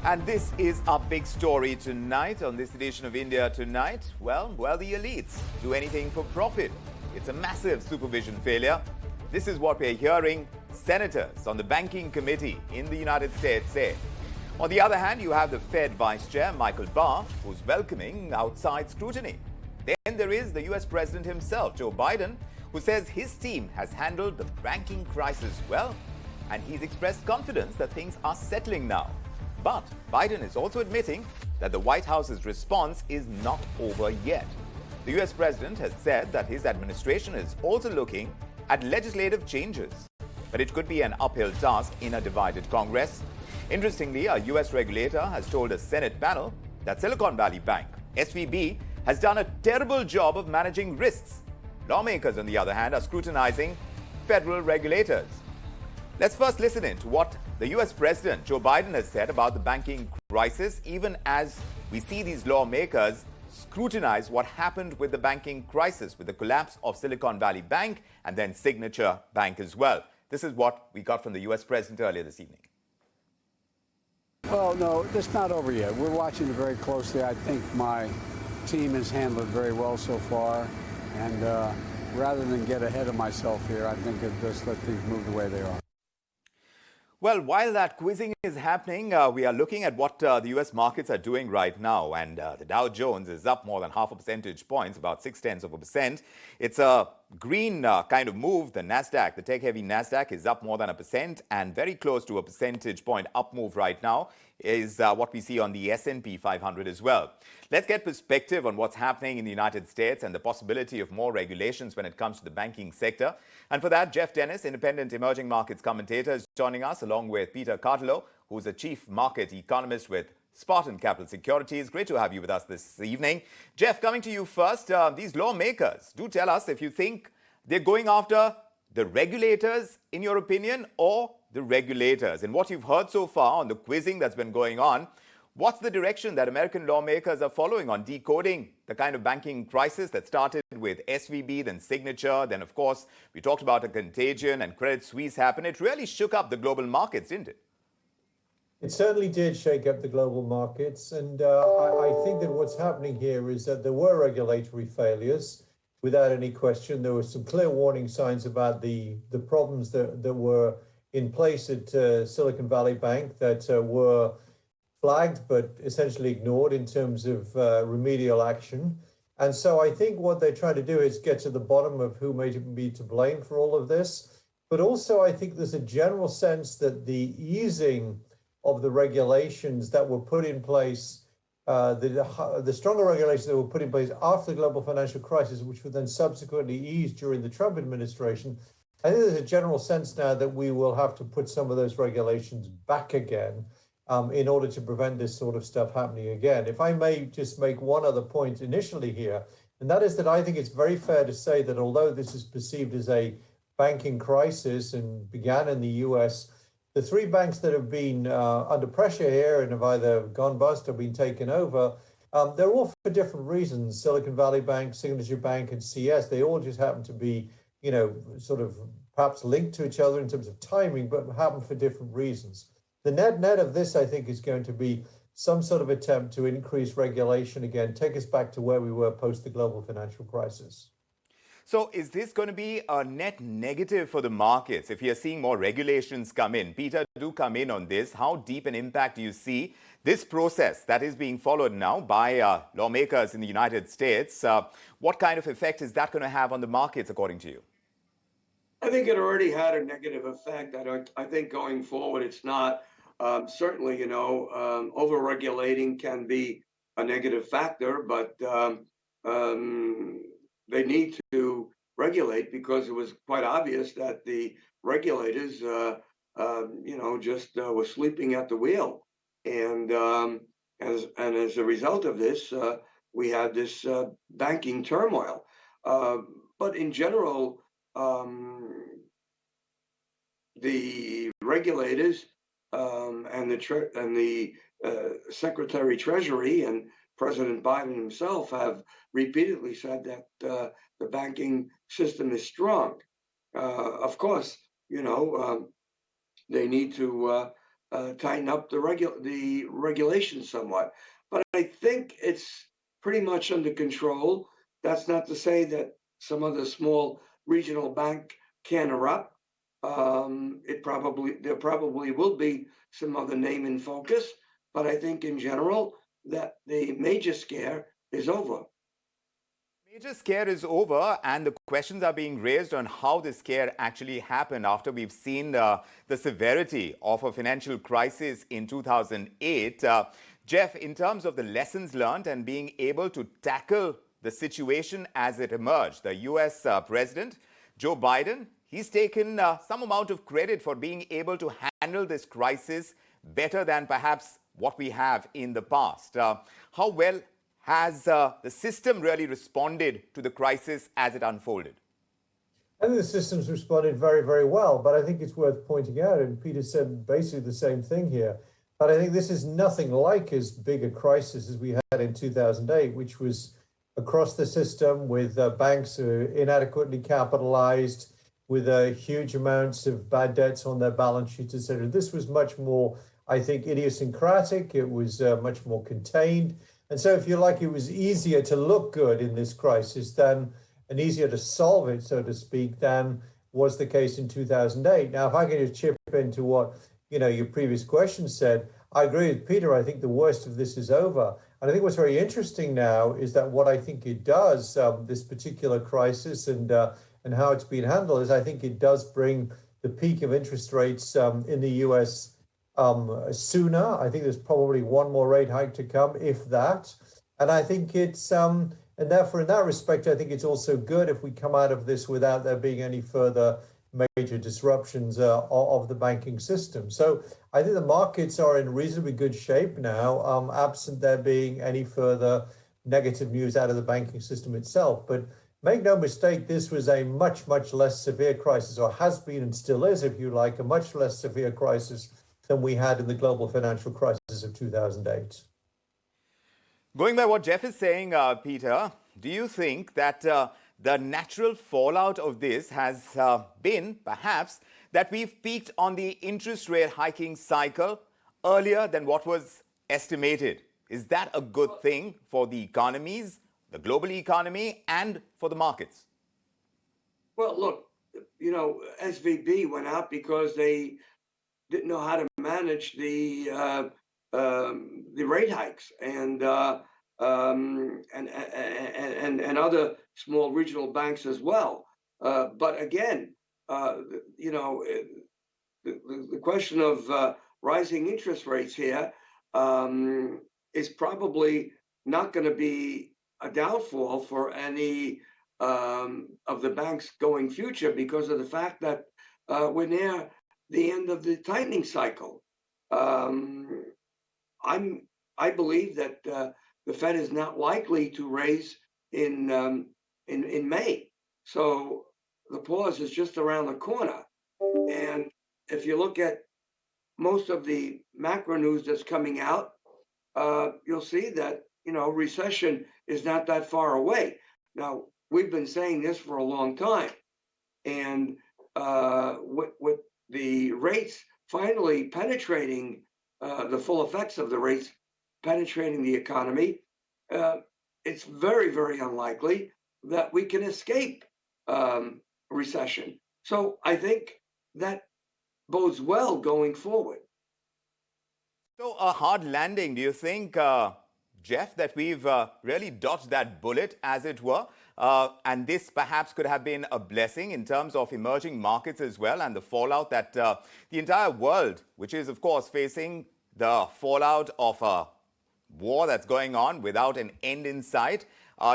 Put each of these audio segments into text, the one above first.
And this is our big story tonight on this edition of India Tonight. Well, the elites do anything for profit. It's a massive supervision failure. This is what we're hearing senators on the banking committee in the United States say. On the other hand, you have the Fed Vice Chair Michael Barr, who's welcoming outside scrutiny. Then there is the US President himself, Joe Biden, who says his team has handled the banking crisis well, and he's expressed confidence that things are settling now. But Biden is also admitting that the White House's response is not over yet. The US president has said that his administration is also looking at legislative changes, but it could be an uphill task in a divided Congress. Interestingly, a US regulator has told a Senate panel that Silicon Valley Bank, SVB, has done a terrible job of managing risks. Lawmakers, on the other hand, are scrutinizing federal regulators. Let's first listen in to what the US President Joe Biden has said about the banking crisis, even as we see these lawmakers scrutinize what happened with the banking crisis, with the collapse of Silicon Valley Bank and then Signature Bank as well. This is what we got from the US President earlier this evening. Well, no, it's not over yet. We're watching it very closely. I think my team has handled it very well so far. And rather than get ahead of myself here, I think I'll just let things move the way they are. Well, while that quizzing is happening, we are looking at what the US markets are doing right now. And the Dow Jones is up more than 0.5 percentage points, about 0.6%. It's a green kind of move. The NASDAQ, the tech-heavy NASDAQ, is up more than 1% and very close to a percentage point up move right now is what we see on the S&P 500 as well. Let's get perspective on what's happening in the United States and the possibility of more regulations when it comes to the banking sector. And for that, Geoff Dennis, independent emerging markets commentator, is joining us along with Peter Cardillo, who's a chief market economist with Spartan Capital Securities. Great to have you with us this evening. Geoff, coming to you first, these lawmakers, do tell us if you think they're going after the regulators, in your opinion, or the regulators. And what you've heard so far on the quizzing that's been going on, what's the direction that American lawmakers are following on decoding the kind of banking crisis that started with SVB, then Signature, then, of course, we talked about a contagion and Credit Suisse happened. It really shook up the global markets, didn't it? It certainly did shake up the global markets. And I think that what's happening here is that there were regulatory failures, without any question. There were some clear warning signs about the problems that were in place at Silicon Valley Bank that were flagged but essentially ignored in terms of remedial action. And so I think what they're trying to do is get to the bottom of who may be to blame for all of this. But also I think there's a general sense that the easing of the regulations that were put in place, the stronger regulations that were put in place after the global financial crisis, which were then subsequently eased during the Trump administration, I think there's a general sense now that we will have to put some of those regulations back again in order to prevent this sort of stuff happening again. If I may just make one other point initially here, and that is that I think it's very fair to say that although this is perceived as a banking crisis and began in the US, the three banks that have been under pressure here and have either gone bust or been taken over, they're all for different reasons. Silicon Valley Bank, Signature Bank, and CS, they all just happen to be, you know, sort of perhaps linked to each other in terms of timing, but happen for different reasons. The net of this, I think, is going to be some sort of attempt to increase regulation again, take us back to where we were post the global financial crisis. So is this going to be a net negative for the markets if you're seeing more regulations come in? Peter, do come in on this. How deep an impact do you see this process that is being followed now by lawmakers in the United States? What kind of effect is that going to have on the markets, according to you? I think it already had a negative effect. I think going forward, it's not. Certainly, you know, over-regulating can be a negative factor, but they need to regulate because it was quite obvious that the regulators, you know, just were sleeping at the wheel. And as a result of this, we had this banking turmoil. But in general, the regulators and the Secretary Treasury and President Biden himself have repeatedly said that the banking system is strong. Of course, you know, they need to tighten up the regulations somewhat. But I think it's pretty much under control. That's not to say that some other small regional bank can't erupt. There probably will be some other name in focus, but I think in general that the major scare is over. Major scare is over, and the questions are being raised on how the scare actually happened after we've seen the severity of a financial crisis in 2008. Geoff, in terms of the lessons learned and being able to tackle the situation as it emerged, the US President, Joe Biden, he's taken some amount of credit for being able to handle this crisis better than perhaps what we have in the past. How well has the system really responded to the crisis as it unfolded? I think the system's responded very, very well, but I think it's worth pointing out, and Peter said basically the same thing here, but I think this is nothing like as big a crisis as we had in 2008, which was across the system with banks inadequately capitalized, with huge amounts of bad debts on their balance sheets, etc. This was much more, I think, idiosyncratic. It was much more contained. And so, if you like, it was easier to look good in this crisis than, and easier to solve it, so to speak, than was the case in 2008. Now, if I could just chip into what, your previous question said, I agree with Peter. I think the worst of this is over. And I think what's very interesting now is that what I think it does, this particular crisis and how it's been handled, is I think it does bring the peak of interest rates in the US sooner. I think there's probably one more rate hike to come, if that. And I think it's, and therefore in that respect, I think it's also good if we come out of this without there being any further major disruptions of the banking system. So I think the markets are in reasonably good shape now, absent there being any further negative news out of the banking system itself. But make no mistake, this was a much, much less severe crisis, or has been and still is, if you like, a much less severe crisis than we had in the global financial crisis of 2008. Going by what Geoff is saying, Peter, do you think that the natural fallout of this has been, perhaps, that we've peaked on the interest rate hiking cycle earlier than what was estimated? Is that a good thing for the economies, the global economy, and for the markets? Well, look, SVB went out because they didn't know how to manage the rate hikes and other small regional banks as well. But again, the question of rising interest rates here is probably not going to be a downfall for any of the banks going future, because of the fact that we're near the end of the tightening cycle. I believe that the Fed is not likely to raise in May, so the pause is just around the corner. And if you look at most of the macro news that's coming out, you'll see that recession is not that far away. Now, we've been saying this for a long time, and with the rates finally penetrating, the full effects of the rates penetrating the economy, it's very, very unlikely that we can escape recession. So I think that bodes well going forward. So a hard landing, do you think, Geoff, that we've really dodged that bullet, as it were? And this perhaps could have been a blessing in terms of emerging markets as well, and the fallout that the entire world, which is, of course, facing the fallout of a war that's going on without an end in sight.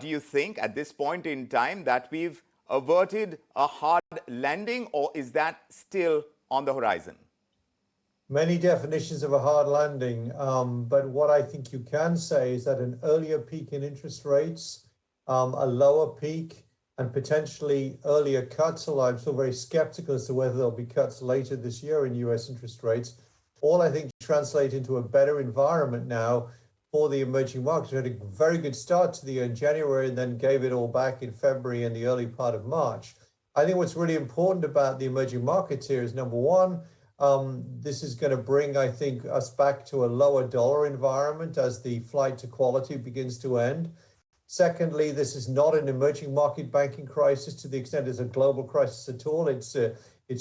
Do you think at this point in time that we've averted a hard landing, or is that still on the horizon? Many definitions of a hard landing, but what I think you can say is that an earlier peak in interest rates, a lower peak, and potentially earlier cuts, although I'm still very skeptical as to whether there'll be cuts later this year in US interest rates, all I think translate into a better environment now for the emerging markets. We had a very good start to the year in January and then gave it all back in February and the early part of March. I think what's really important about the emerging markets here is, number one, This is going to bring, I think, us back to a lower dollar environment as the flight to quality begins to end. Secondly, this is not an emerging market banking crisis to the extent it's a global crisis at all. It's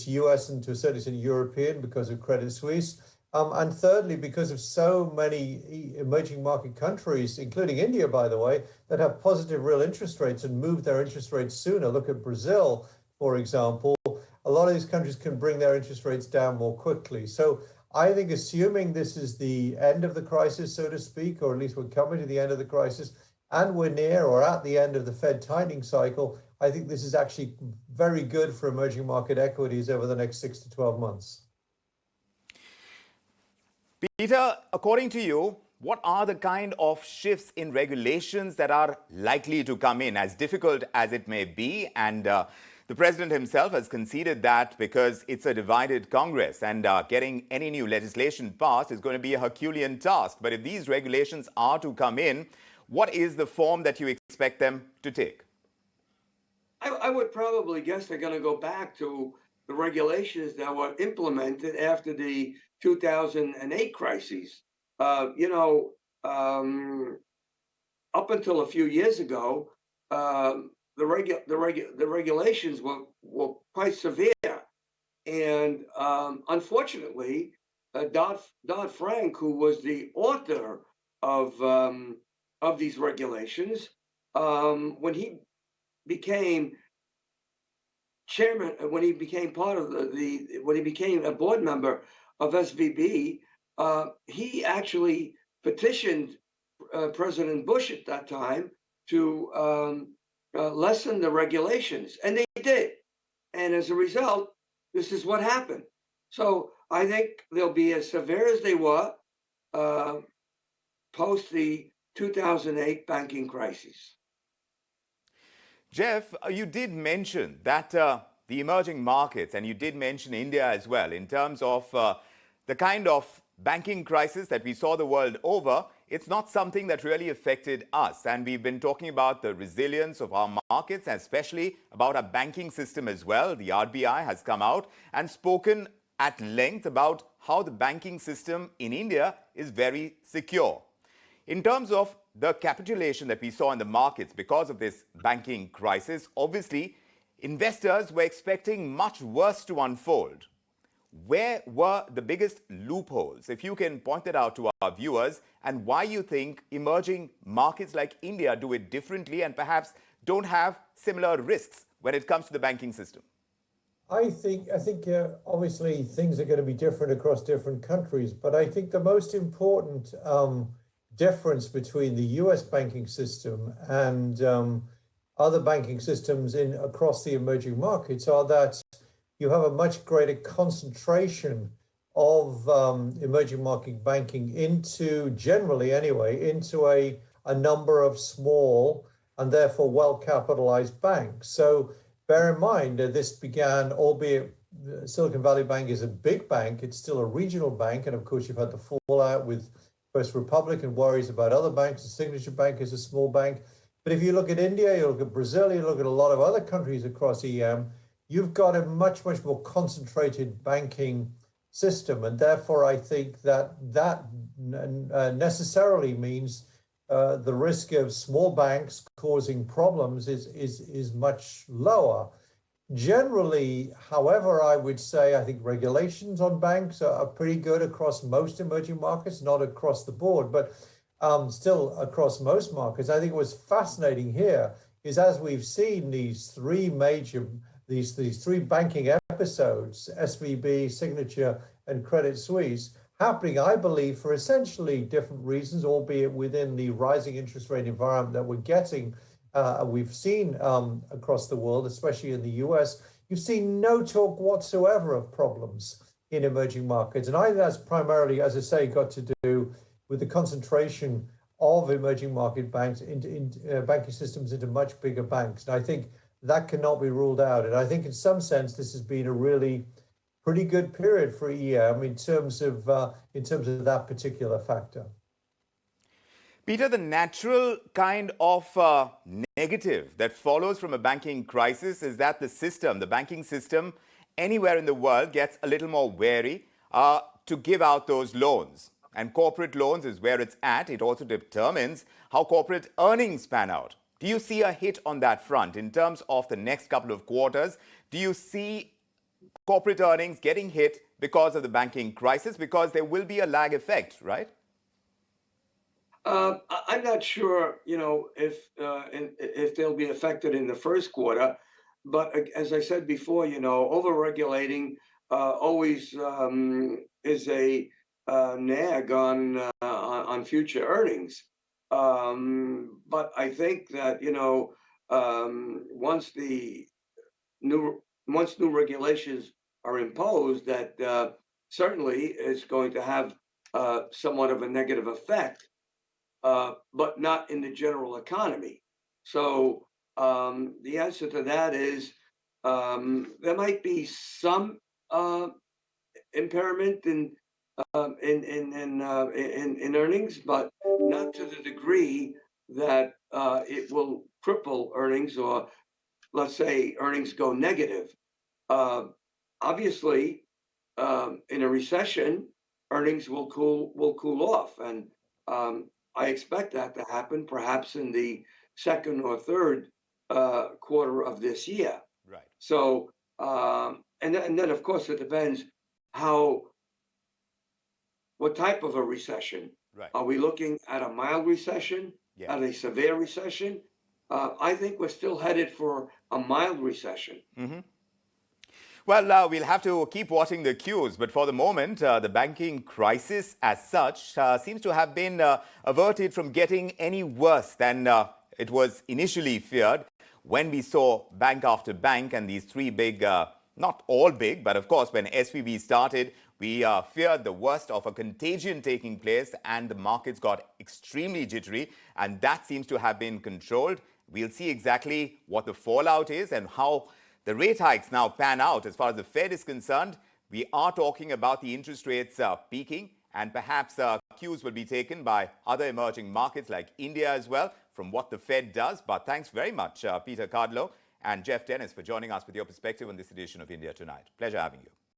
US and to a certain extent European because of Credit Suisse. And thirdly, because of so many emerging market countries, including India, by the way, that have positive real interest rates and move their interest rates sooner. Look at Brazil, for example. A lot of these countries can bring their interest rates down more quickly. So I think assuming this is the end of the crisis, so to speak, or at least we're coming to the end of the crisis, and we're near or at the end of the Fed tightening cycle, I think this is actually very good for emerging market equities over the next 6 to 12 months. Peter, according to you, what are the kind of shifts in regulations that are likely to come in, as difficult as it may be? And the president himself has conceded that because it's a divided Congress and getting any new legislation passed is going to be a Herculean task. But if these regulations are to come in, what is the form that you expect them to take? I would probably guess they're going to go back to the regulations that were implemented after the 2008 crises. Up until a few years ago, the regulations were quite severe, and unfortunately, Dodd-Frank, who was the author of these regulations, when he became chairman, when he became part of when he became a board member of SVB, he actually petitioned President Bush at that time to lessen the regulations, and they did. And as a result, this is what happened. So I think they'll be as severe as they were post the 2008 banking crisis. Geoff, you did mention that the emerging markets, and you did mention India as well, in terms of the kind of banking crisis that we saw the world over, it's not something that really affected us. And we've been talking about the resilience of our markets, and especially about our banking system as well. The RBI has come out and spoken at length about how the banking system in India is very secure. In terms of the capitulation that we saw in the markets because of this banking crisis, obviously, investors were expecting much worse to unfold. Where were the biggest loopholes? If you can point that out to our viewers, and why you think emerging markets like India do it differently and perhaps don't have similar risks when it comes to the banking system. I think obviously things are going to be different across different countries, but I think the most important difference between the US banking system and other banking systems across the emerging markets are that you have a much greater concentration of emerging market banking into, generally anyway, into a number of small and therefore well-capitalized banks. So bear in mind that this began, albeit Silicon Valley Bank is a big bank, it's still a regional bank. And of course, you've had the fallout with First Republic and worries about other banks. The Signature Bank is a small bank. But if you look at India, you look at Brazil, you look at a lot of other countries across EM, you've got a much, much more concentrated banking system. And therefore, I think that necessarily means the risk of small banks causing problems is much lower. Generally, however, I would say I think regulations on banks are pretty good across most emerging markets, not across the board, but still across most markets. I think what's fascinating here is, as we've seen these three banking episodes, SVB, Signature, and Credit Suisse, happening, I believe, for essentially different reasons, albeit within the rising interest rate environment that we're getting. We've seen across the world, especially in the US, you've seen no talk whatsoever of problems in emerging markets. And I think that's primarily, as I say, got to do with the concentration of emerging market banks into banking systems into much bigger banks. And I think that cannot be ruled out. And I think in some sense, this has been a really pretty good period for EM in terms of that particular factor. Peter, the natural kind of negative that follows from a banking crisis is that the banking system anywhere in the world gets a little more wary to give out those loans. And corporate loans is where it's at. It also determines how corporate earnings pan out. Do you see a hit on that front in terms of the next couple of quarters? Do you see corporate earnings getting hit because of the banking crisis? Because there will be a lag effect, right? I'm not sure, if they'll be affected in the first quarter, but as I said before, over-regulating always is a nag on future earnings. But I think that once new regulations are imposed, that certainly is going to have somewhat of a negative effect. But not in the general economy. So the answer to that is there might be some impairment in earnings, but not to the degree that it will cripple earnings, or let's say earnings go negative. Obviously, in a recession, earnings will cool off, and I expect that to happen perhaps in the second or third quarter of this year. Right. So, and then of course it depends what type of a recession. Right. Are we looking at a mild recession? Yes. At a severe recession? I think we're still headed for a mild recession. Mm-hmm. Well, we'll have to keep watching the cues, but for the moment, the banking crisis as such seems to have been averted from getting any worse than it was initially feared when we saw bank after bank and these three big, not all big, but of course when SVB started, we feared the worst of a contagion taking place and the markets got extremely jittery, and that seems to have been controlled. We'll see exactly what the fallout is and how the rate hikes now pan out. As far as the Fed is concerned, we are talking about the interest rates peaking, and perhaps cues will be taken by other emerging markets like India as well from what the Fed does. But thanks very much, Peter Cardillo and Geoff Dennis, for joining us with your perspective on this edition of India Tonight. Pleasure having you.